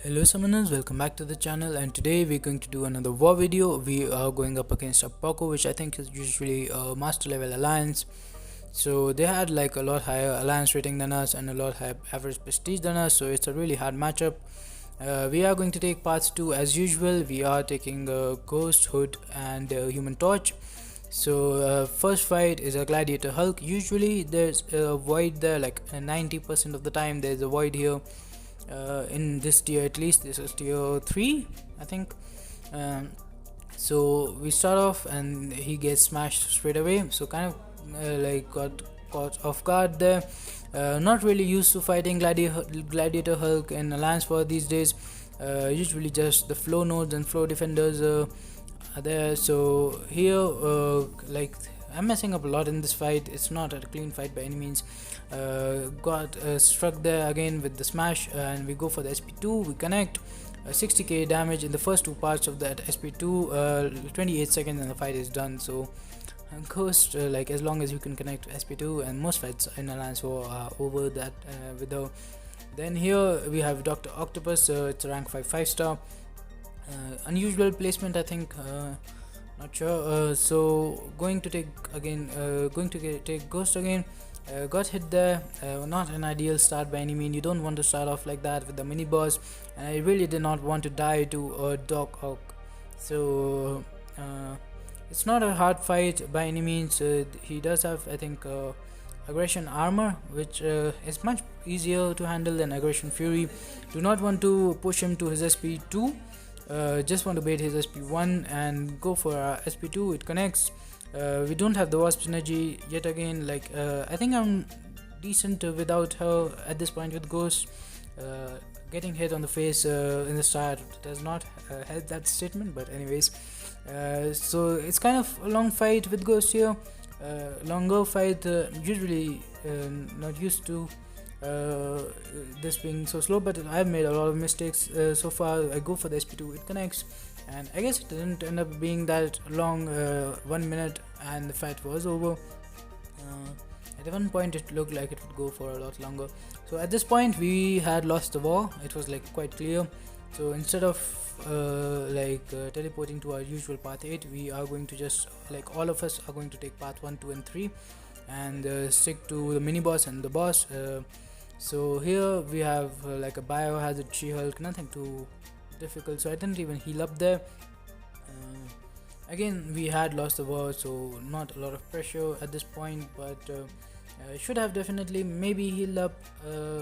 Hello summoners, welcome back to the channel, and today we're going to do another war video. We are going up against Apoco, which I think is usually a master level alliance. So they had like a lot higher alliance rating than us and a lot higher average prestige than us, so it's a really hard matchup. We are going to take parts 2 as usual. We are taking Ghost, Hood and Human Torch. So first fight is a Gladiator Hulk. Usually there's a void there, like 90% of the time there's a void here. In this tier, at least this is tier 3, I think. So we start off and he gets smashed straight away, so kind of like got caught off guard there. Not really used to fighting Gladiator Hulk in Alliance War these days. Usually just the flow nodes and flow defenders are there. So here like I'm messing up a lot in this fight. It's not a clean fight by any means. Got struck there again with the smash, and we go for the SP2. We connect 60k damage in the first two parts of that SP2. 28 seconds and the fight is done. So Ghost, like as long as you can connect SP2, and most fights in Alliance War are over that with the. Then here we have Dr. Octopus. It's a rank 5 5-star. Unusual placement, I think. Not sure. So going to take again. Take Ghost again. Got hit there. Not an ideal start by any means. You don't want to start off like that with the mini boss, and I really did not want to die to a Doc Ock. So it's not a hard fight by any means. He does have, I think, aggression armor, which is much easier to handle than aggression fury. Do not want to push him to his SP2. Just want to bait his SP1 and go for SP2. It connects. We don't have the Wasp synergy yet again. Like I think I'm decent without her at this point with Ghost. Getting hit on the face in the start does not help that statement, but anyways, so it's kind of a long fight with Ghost here. Longer fight, usually not used to this being so slow, but I've made a lot of mistakes so far. I go for the SP2, it connects, and I guess it didn't end up being that long. 1 minute and the fight was over. At one point it looked like it would go for a lot longer, so at this point we had lost the war. It was like quite clear. So instead of teleporting to our usual path 8, we are going to just, like, all of us are going to take path 1, 2 and 3 and stick to the mini boss and the boss. So here we have like a biohazard She-Hulk, nothing too difficult, so I didn't even heal up there. Again, we had lost the war, so not a lot of pressure at this point, but should have definitely maybe healed up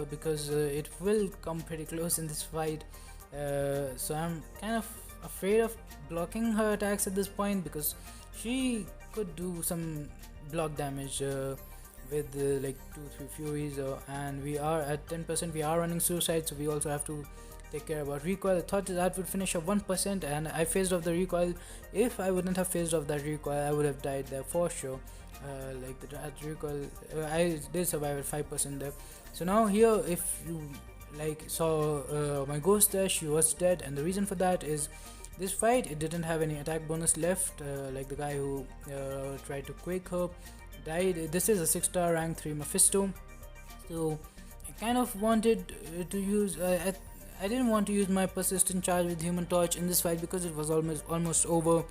because it will come pretty close in this fight. So I'm kind of afraid of blocking her attacks at this point, because she could do some block damage with like 2-3 furies, and we are at 10%. We are running suicide, so we also have to take care about recoil. I thought that would finish at 1%, and I phased off the recoil. If I wouldn't have phased off that recoil, I would have died there for sure. Like that recoil, I did survive at 5% there. So now here, if you like saw my Ghost there, she was dead, and the reason for that is this fight, it didn't have any attack bonus left. Like the guy who tried to quake her died. This is a 6-star rank 3 Mephisto, so I kind of wanted to use I didn't want to use my persistent charge with Human Torch in this fight because it was almost over.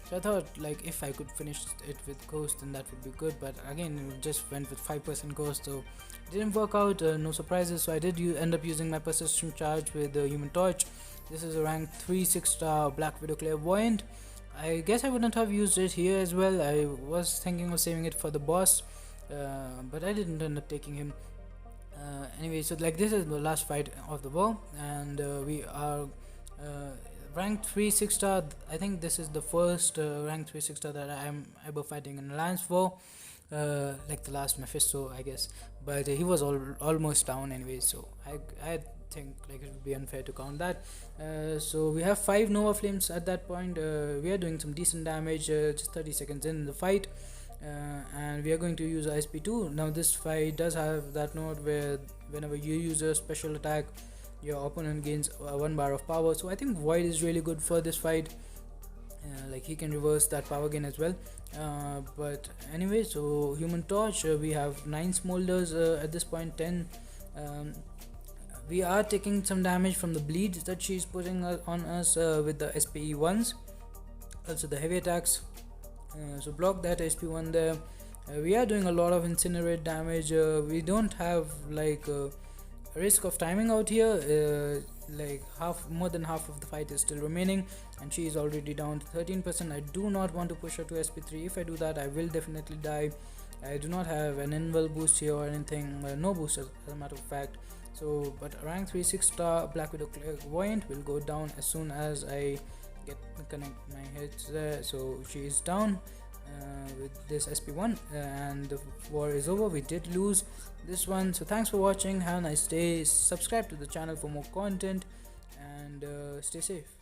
So I thought, like, if I could finish it with Ghost, then that would be good, but again it just went with 5% Ghost, so it didn't work out. No surprises. So I did end up using my persistent charge with the Human Torch. This is a rank 3 6-star Black Widow Clairvoyant. I guess I wouldn't have used it here as well. I was thinking of saving it for the boss, but I didn't end up taking him. Anyway, so like this is the last fight of the war, and we are ranked 3 6-star. I think this is the first ranked 3 6-star that I am ever fighting in Alliance War, like the last Mephisto, I guess, but he was almost down anyway, so I think like it would be unfair to count that. So we have 5 Nova Flames at that point. We are doing some decent damage, just 30 seconds in the fight. And we are going to use SP2. Now this fight does have that node where whenever you use a special attack, your opponent gains 1 bar of power. So I think Void is really good for this fight. Like he can reverse that power gain as well. But anyway, so Human Torch, we have 9 smolders at this point, 10. we are taking some damage from the bleeds that she's putting on us with the SPE ones, also the heavy attacks. So block that SP1 there. We are doing a lot of incinerate damage. We don't have like risk of timing out here. Like more than half of the fight is still remaining, and she is already down to 13%. I do not want to push her to SP3. If I do that, I will definitely die. I do not have an invul boost here or anything, no boost as a matter of fact. So but rank 3 6-star Black Widow Clairvoyant will go down as soon as I connect my hits there. So she is down with this SP1, and the war is over. We did lose this one. So thanks for watching, have a nice day, subscribe to the channel for more content, and stay safe.